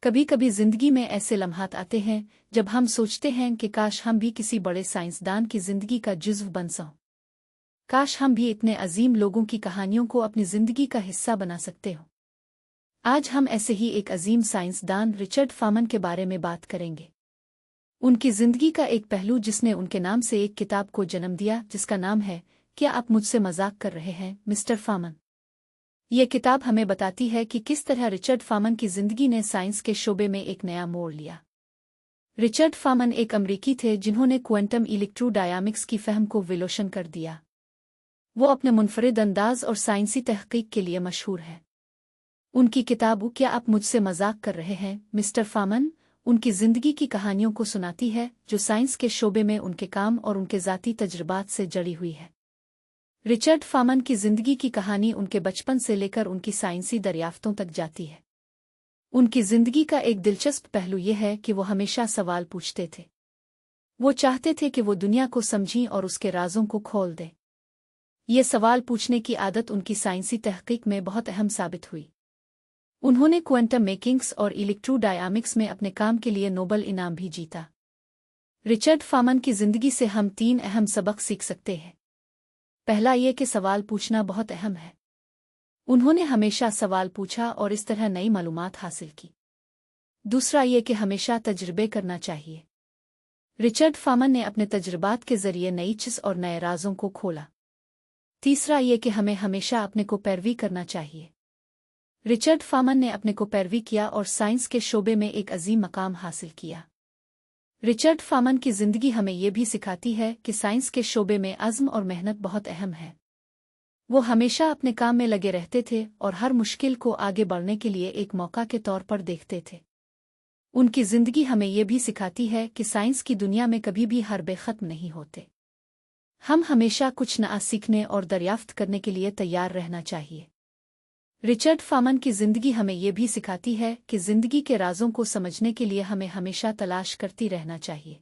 कभी कभी जिंदगी में ऐसे लम्हात आते हैं जब हम सोचते हैं कि काश हम भी किसी बड़े साइंसदान की जिंदगी का जुज़्व बन सकें। काश हम भी इतने अजीम लोगों की कहानियों को अपनी जिंदगी का हिस्सा बना सकते हो। आज हम ऐसे ही एक अजीम साइंसदान रिचर्ड फामन के बारे में बात करेंगे। उनकी जिंदगी का एक पहलू जिसने उनके नाम से एक किताब को जन्म दिया, जिसका नाम है क्या आप मुझसे मजाक कर रहे हैं मिस्टर फामन। यह किताब हमें बताती है कि किस तरह रिचर्ड फामन की जिंदगी ने साइंस के शोबे में एक नया मोड़ लिया। रिचर्ड फामन एक अमरीकी थे जिन्होंने क्वांटम इलेक्ट्रोडायनामिक्स की फहम को विलोशन कर दिया। वो अपने मुनफरिद अंदाज और साइंसी तहकीक के लिए मशहूर है। उनकी किताब क्या आप मुझसे मजाक कर रहे हैं मिस्टर फामन उनकी जिंदगी की कहानियों को सुनाती है, जो साइंस के शोबे में उनके काम और उनके ज़ाती तजुर्बात से जड़ी हुई है। रिचर्ड फामन की जिंदगी की कहानी उनके बचपन से लेकर उनकी साइंसी दरियाफ्तों तक जाती है। उनकी जिंदगी का एक दिलचस्प पहलू यह है कि वो हमेशा सवाल पूछते थे। वो चाहते थे कि वो दुनिया को समझें और उसके राजों को खोल दें। ये सवाल पूछने की आदत उनकी साइंसी तहकीक में बहुत अहम साबित हुई। उन्होंने क्वांटम मैकेनिक्स और इलेक्ट्रोडायनामिक्स में अपने काम के लिए नोबेल इनाम भी जीता। रिचर्ड फामन की जिंदगी से हम 3 अहम सबक सीख सकते हैं। पहला ये कि सवाल पूछना बहुत अहम है। उन्होंने हमेशा सवाल पूछा और इस तरह नई मालूमात हासिल की। दूसरा ये कि हमेशा तजुर्बे करना चाहिए। रिचर्ड फामन ने अपने तजुर्बात के जरिए नई चीज़ और नए राजों को खोला। तीसरा ये कि हमें हमेशा अपने को पैरवी करना चाहिए। रिचर्ड फामन ने अपने को पैरवी किया और साइंस के शोबे में एक अजीम मकाम हासिल किया। रिचर्ड फामन की जिंदगी हमें यह भी सिखाती है कि साइंस के शोबे में अज़्म और मेहनत बहुत अहम है। वो हमेशा अपने काम में लगे रहते थे और हर मुश्किल को आगे बढ़ने के लिए एक मौका के तौर पर देखते थे। उनकी जिंदगी हमें यह भी सिखाती है कि साइंस की दुनिया में कभी भी हार बेखत्म नहीं होते। हम हमेशा कुछ नया सीखने और दरियाफ्त करने के लिए तैयार रहना चाहिए। रिचर्ड फामन की जिंदगी हमें यह भी सिखाती है कि जिंदगी के राजों को समझने के लिए हमें हमेशा तलाश करती रहना चाहिए।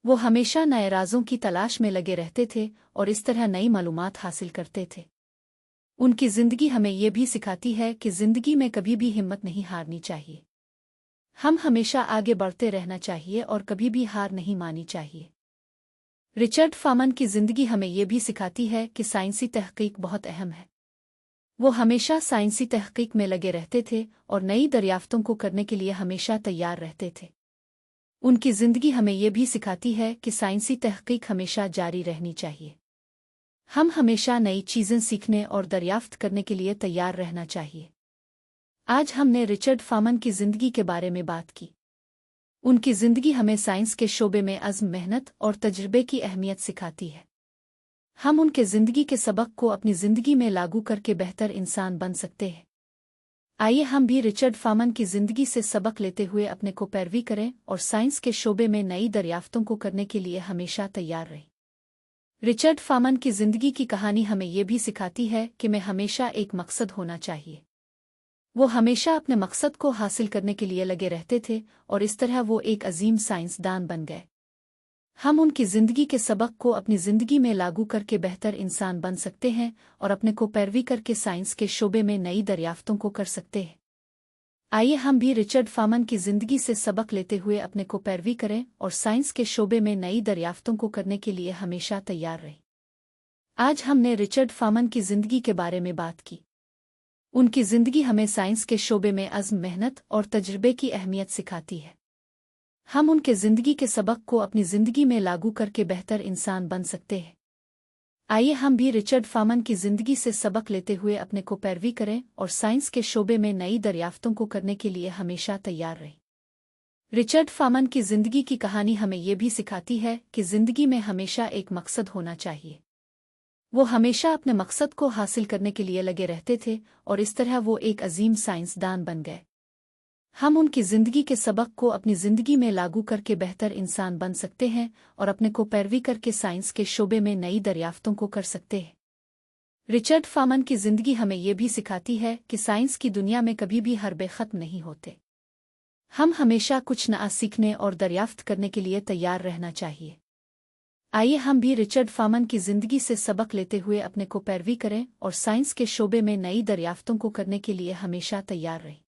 वो हमेशा नए राजों की तलाश में लगे रहते थे और इस तरह नई मालूमात हासिल करते थे। उनकी जिंदगी हमें यह भी सिखाती है कि जिंदगी में कभी भी हिम्मत नहीं हारनी चाहिए। हम हमेशा आगे बढ़ते रहना चाहिए और कभी भी हार नहीं माननी चाहिए। रिचर्ड फामन की जिंदगी हमें यह भी सिखाती है कि साइंसी तहकीक बहुत अहम है। वो हमेशा साइंसी तहकीक में लगे रहते थे और नई दरियाफ्तों को करने के लिए हमेशा तैयार रहते थे। उनकी जिंदगी हमें यह भी सिखाती है कि साइंसी तहकीक हमेशा जारी रहनी चाहिए। हम हमेशा नई चीज़ें सीखने और दरियाफ्त करने के लिए तैयार रहना चाहिए। आज हमने रिचर्ड फामन की जिंदगी के बारे में बात की। उनकी जिंदगी हमें साइंस के शोबे में अज़्म, मेहनत और तजुर्बे की अहमियत सिखाती है। हम उनके जिंदगी के सबक को अपनी जिंदगी में लागू करके बेहतर इंसान बन सकते हैं। आइए हम भी रिचर्ड फामन की जिंदगी से सबक लेते हुए अपने को पैरवी करें और साइंस के शोबे में नई दरियाफ्तों को करने के लिए हमेशा तैयार रहें। रिचर्ड फामन की जिंदगी की कहानी हमें यह भी सिखाती है कि मैं हमेशा एक मकसद होना चाहिए। वो हमेशा अपने मकसद को हासिल करने के लिए लगे रहते थे और इस तरह वो एक अजीम साइंसदान बन गए। हम उनकी जिंदगी के सबक को अपनी जिंदगी में लागू करके बेहतर इंसान बन सकते हैं और अपने को पैरवी करके साइंस के शोबे में नई दरियाफ्तों को कर सकते हैं। आइए हम भी रिचर्ड फामन की जिंदगी से सबक लेते हुए अपने को पैरवी करें और साइंस के शोबे में नई दरियाफ्तों को करने के लिए हमेशा तैयार रहें। आज हमने रिचर्ड फामन की जिंदगी के बारे में बात की। उनकी जिंदगी हमें साइंस के शोबे में अज़्म, मेहनत और तजुर्बे की अहमियत सिखाती है। हम उनके जिंदगी के सबक को अपनी जिंदगी में लागू करके बेहतर इंसान बन सकते हैं। आइए हम भी रिचर्ड फामन की जिंदगी से सबक लेते हुए अपने को पैरवी करें और साइंस के शोबे में नई दरियाफ्तों को करने के लिए हमेशा तैयार रहें। रिचर्ड फामन की जिंदगी की कहानी हमें यह भी सिखाती है कि जिंदगी में हमेशा एक मकसद होना चाहिए। वो हमेशा अपने मकसद को हासिल करने के लिए लगे रहते थे और इस तरह वो एक अजीम साइंसदान बन गए। हम उनकी जिंदगी के सबक को अपनी जिंदगी में लागू करके बेहतर इंसान बन सकते हैं और अपने को पैरवी करके साइंस के शोबे में नई दरियाफ्तों को कर सकते हैं। रिचर्ड फामन की जिंदगी हमें यह भी सिखाती है कि साइंस की दुनिया में कभी भी हार बेखत्म नहीं होते। हम हमेशा कुछ नया सीखने और दरियाफ्त करने के लिए तैयार रहना चाहिए। आइए हम भी रिचर्ड फामन की जिंदगी से सबक लेते हुए अपने को पैरवी करें और साइंस के शोबे में नई दरियाफ्तों को करने के लिए हमेशा तैयार रहें।